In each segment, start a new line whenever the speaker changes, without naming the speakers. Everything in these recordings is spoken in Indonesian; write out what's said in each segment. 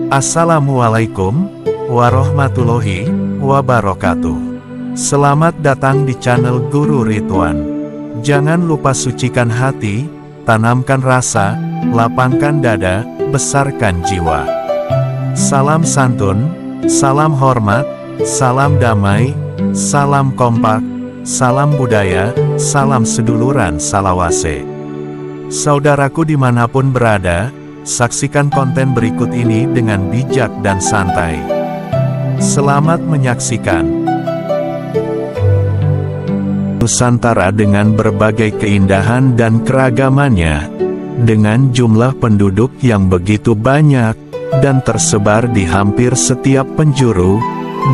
Assalamualaikum warahmatullahi wabarakatuh. Selamat datang di channel Guru Ridwan. Jangan lupa sucikan hati, tanamkan rasa, lapangkan dada, besarkan jiwa. Salam santun, salam hormat, salam damai, salam kompak, salam budaya, salam seduluran salawase. Saudaraku dimanapun berada, saksikan konten berikut ini dengan bijak dan santai. Selamat menyaksikan. Nusantara dengan berbagai keindahan dan keragamannya, dengan jumlah penduduk yang begitu banyak, dan tersebar di hampir setiap penjuru,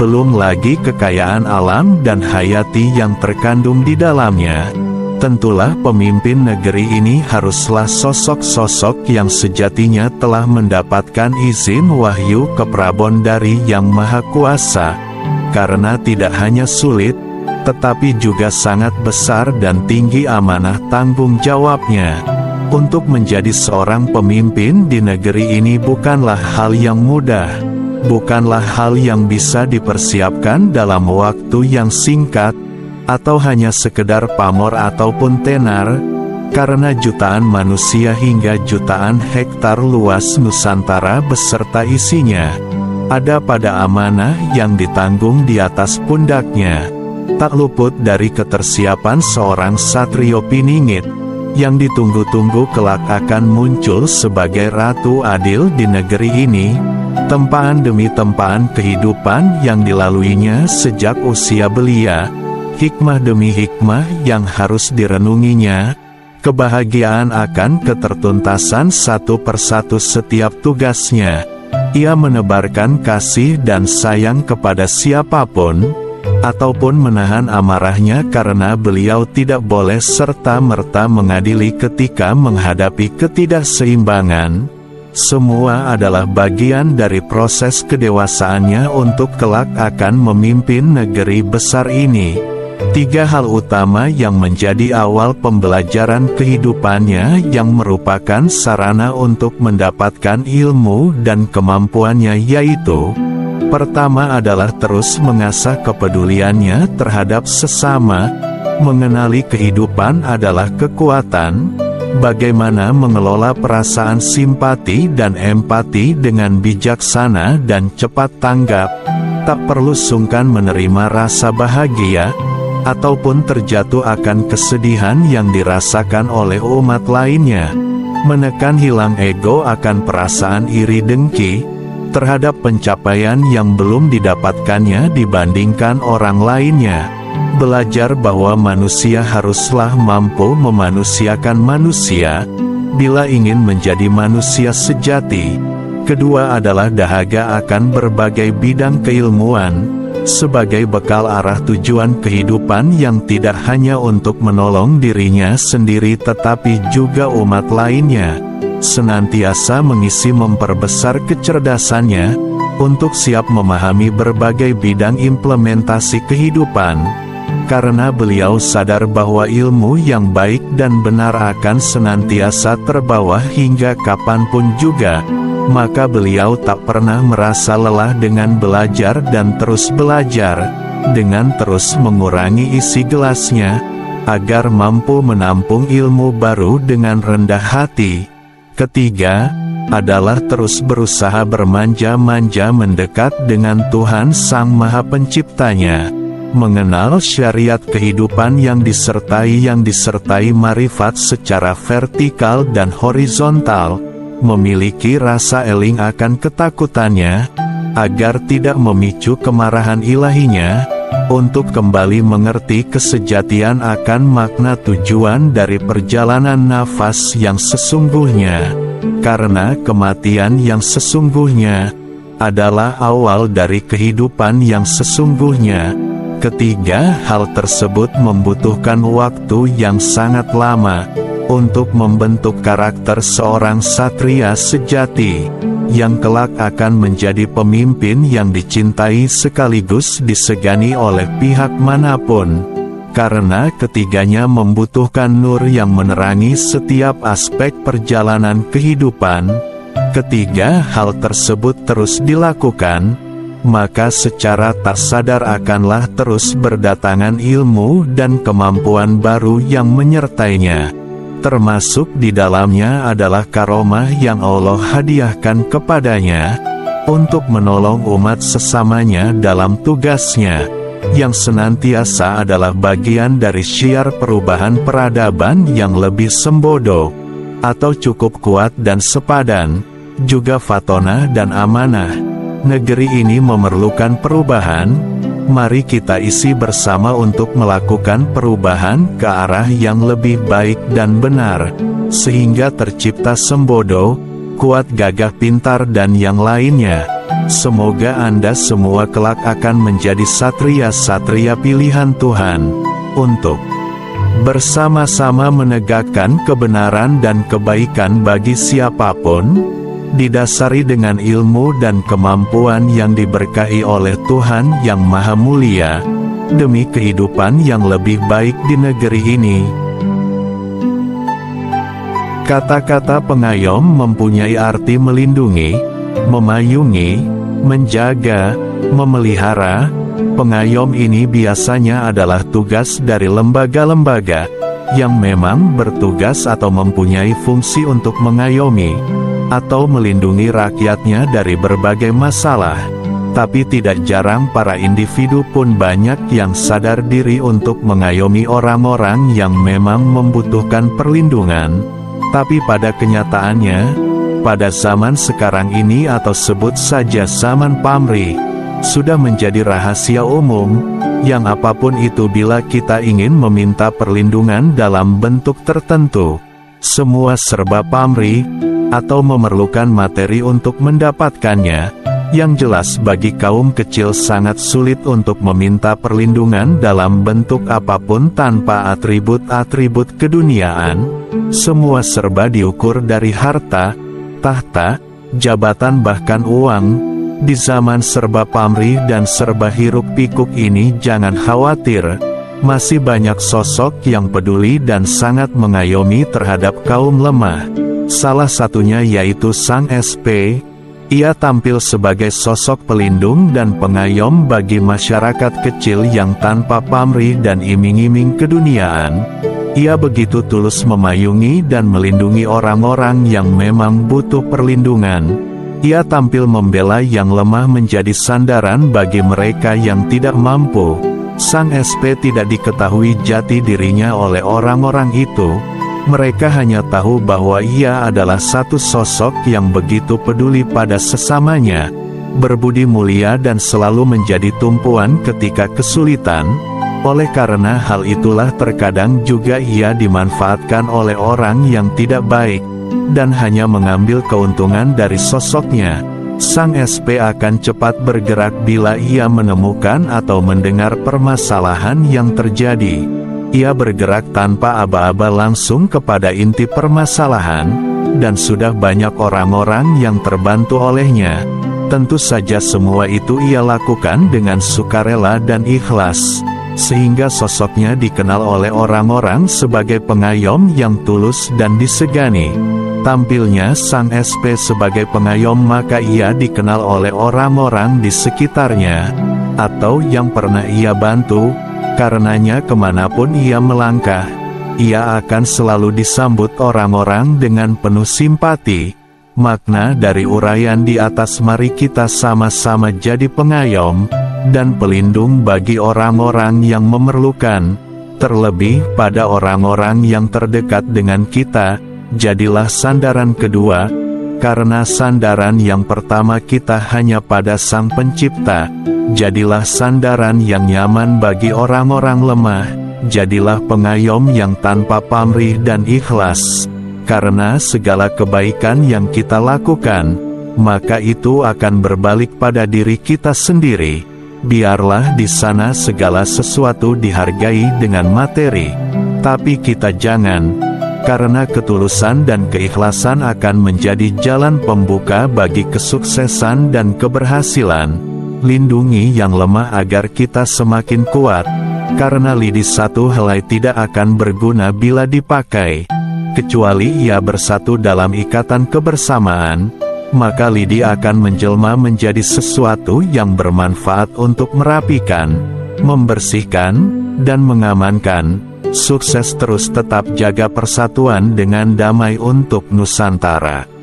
belum lagi kekayaan alam dan hayati yang terkandung di dalamnya. Tentulah pemimpin negeri ini haruslah sosok-sosok yang sejatinya telah mendapatkan izin wahyu keprabon dari Yang Maha Kuasa, karena tidak hanya sulit, tetapi juga sangat besar dan tinggi amanah tanggung jawabnya. Untuk menjadi seorang pemimpin di negeri ini bukanlah hal yang mudah, bukanlah hal yang bisa dipersiapkan dalam waktu yang singkat, atau hanya sekedar pamor ataupun tenar, karena jutaan manusia hingga jutaan hektar luas Nusantara beserta isinya ada pada amanah yang ditanggung di atas pundaknya. Tak luput dari ketersiapan seorang satrio piningit yang ditunggu-tunggu kelak akan muncul sebagai ratu adil di negeri ini. Tempaan demi tempaan kehidupan yang dilaluinya sejak usia belia, hikmah demi hikmah yang harus direnunginya, kebahagiaan akan ketertuntasan satu persatu setiap tugasnya. Ia menebarkan kasih dan sayang kepada siapapun, ataupun menahan amarahnya karena beliau tidak boleh serta-merta mengadili ketika menghadapi ketidakseimbangan. Semua adalah bagian dari proses kedewasaannya untuk kelak akan memimpin negeri besar ini. Tiga hal utama yang menjadi awal pembelajaran kehidupannya yang merupakan sarana untuk mendapatkan ilmu dan kemampuannya, yaitu: pertama adalah terus mengasah kepeduliannya terhadap sesama. Mengenali kehidupan adalah kekuatan. Bagaimana mengelola perasaan simpati dan empati dengan bijaksana dan cepat tanggap. Tak perlu sungkan menerima rasa bahagia ataupun terjatuh akan kesedihan yang dirasakan oleh umat lainnya. Menekan hilang ego akan perasaan iri dengki terhadap pencapaian yang belum didapatkannya dibandingkan orang lainnya. Belajar bahwa manusia haruslah mampu memanusiakan manusia bila ingin menjadi manusia sejati. Kedua adalah dahaga akan berbagai bidang keilmuan sebagai bekal arah tujuan kehidupan yang tidak hanya untuk menolong dirinya sendiri tetapi juga umat lainnya. Senantiasa mengisi memperbesar kecerdasannya untuk siap memahami berbagai bidang implementasi kehidupan. Karena beliau sadar bahwa ilmu yang baik dan benar akan senantiasa terbawa hingga kapanpun juga, maka beliau tak pernah merasa lelah dengan belajar dan terus belajar, dengan terus mengurangi isi gelasnya, agar mampu menampung ilmu baru dengan rendah hati. Ketiga, adalah terus berusaha bermanja-manja mendekat dengan Tuhan Sang Maha Penciptanya. Mengenal syariat kehidupan yang disertai marifat secara vertikal dan horizontal, memiliki rasa eling akan ketakutannya, agar tidak memicu kemarahan ilahinya, untuk kembali mengerti kesejatian akan makna tujuan dari perjalanan nafas yang sesungguhnya, karena kematian yang sesungguhnya adalah awal dari kehidupan yang sesungguhnya. Ketiga, hal tersebut membutuhkan waktu yang sangat lama untuk membentuk karakter seorang satria sejati, yang kelak akan menjadi pemimpin yang dicintai sekaligus disegani oleh pihak manapun. Karena ketiganya membutuhkan nur yang menerangi setiap aspek perjalanan kehidupan, Ketika hal tersebut terus dilakukan, maka secara tak sadar akanlah terus berdatangan ilmu dan kemampuan baru yang menyertainya. Termasuk di dalamnya adalah karomah yang Allah hadiahkan kepadanya, untuk menolong umat sesamanya dalam tugasnya, yang senantiasa adalah bagian dari syiar perubahan peradaban yang lebih sembodo, atau cukup kuat dan sepadan, juga fatonah dan amanah. Negeri ini memerlukan perubahan, mari kita isi bersama untuk melakukan perubahan ke arah yang lebih baik dan benar, sehingga tercipta sembodo, kuat gagah pintar dan yang lainnya. Semoga Anda semua kelak akan menjadi satria-satria pilihan Tuhan, untuk bersama-sama menegakkan kebenaran dan kebaikan bagi siapapun, didasari dengan ilmu dan kemampuan yang diberkahi oleh Tuhan yang Maha Mulia, demi kehidupan yang lebih baik di negeri ini. Kata-kata pengayom mempunyai arti melindungi, memayungi, menjaga, memelihara. Pengayom ini biasanya adalah tugas dari lembaga-lembaga yang memang bertugas atau mempunyai fungsi untuk mengayomi atau melindungi rakyatnya dari berbagai masalah. Tapi tidak jarang para individu pun banyak yang sadar diri untuk mengayomi orang-orang yang memang membutuhkan perlindungan. Tapi pada kenyataannya, pada zaman sekarang ini atau sebut saja zaman pamrih, sudah menjadi rahasia umum, yang apapun itu bila kita ingin meminta perlindungan dalam bentuk tertentu, semua serba pamrih, atau memerlukan materi untuk mendapatkannya. Yang jelas bagi kaum kecil sangat sulit untuk meminta perlindungan dalam bentuk apapun tanpa atribut-atribut keduniaan. Semua serba diukur dari harta, tahta, jabatan bahkan uang. Di zaman serba pamrih dan serba hiruk-pikuk ini jangan khawatir, masih banyak sosok yang peduli dan sangat mengayomi terhadap kaum lemah. Salah satunya yaitu Sang SP. Ia tampil sebagai sosok pelindung dan pengayom bagi masyarakat kecil yang tanpa pamrih dan iming-iming keduniaan. Ia begitu tulus memayungi dan melindungi orang-orang yang memang butuh perlindungan. Ia tampil membela yang lemah menjadi sandaran bagi mereka yang tidak mampu. Sang SP tidak diketahui jati dirinya oleh orang-orang itu. Mereka hanya tahu bahwa ia adalah satu sosok yang begitu peduli pada sesamanya, berbudi mulia dan selalu menjadi tumpuan ketika kesulitan. Oleh karena hal itulah terkadang juga ia dimanfaatkan oleh orang yang tidak baik, dan hanya mengambil keuntungan dari sosoknya. Sang SP akan cepat bergerak bila ia menemukan atau mendengar permasalahan yang terjadi. Ia bergerak tanpa aba-aba langsung kepada inti permasalahan, dan sudah banyak orang-orang yang terbantu olehnya. Tentu saja semua itu ia lakukan dengan sukarela dan ikhlas, sehingga sosoknya dikenal oleh orang-orang sebagai pengayom yang tulus dan disegani. Tampilnya Sang SP sebagai pengayom, maka ia dikenal oleh orang-orang di sekitarnya, atau yang pernah ia bantu. Karenanya kemanapun ia melangkah, ia akan selalu disambut orang-orang dengan penuh simpati. Makna dari uraian di atas, mari kita sama-sama jadi pengayom dan pelindung bagi orang-orang yang memerlukan, terlebih pada orang-orang yang terdekat dengan kita. Jadilah sandaran kedua, karena sandaran yang pertama kita hanya pada Sang Pencipta. Jadilah sandaran yang nyaman bagi orang-orang lemah. Jadilah pengayom yang tanpa pamrih dan ikhlas. Karena segala kebaikan yang kita lakukan, maka itu akan berbalik pada diri kita sendiri. Biarlah di sana segala sesuatu dihargai dengan materi, tapi kita jangan, karena ketulusan dan keikhlasan akan menjadi jalan pembuka bagi kesuksesan dan keberhasilan. Lindungi yang lemah agar kita semakin kuat, karena lidi satu helai tidak akan berguna bila dipakai, kecuali ia bersatu dalam ikatan kebersamaan. maka lidi akan menjelma menjadi sesuatu yang bermanfaat untuk merapikan, membersihkan, dan mengamankan. Sukses terus, tetap jaga persatuan dengan damai untuk Nusantara.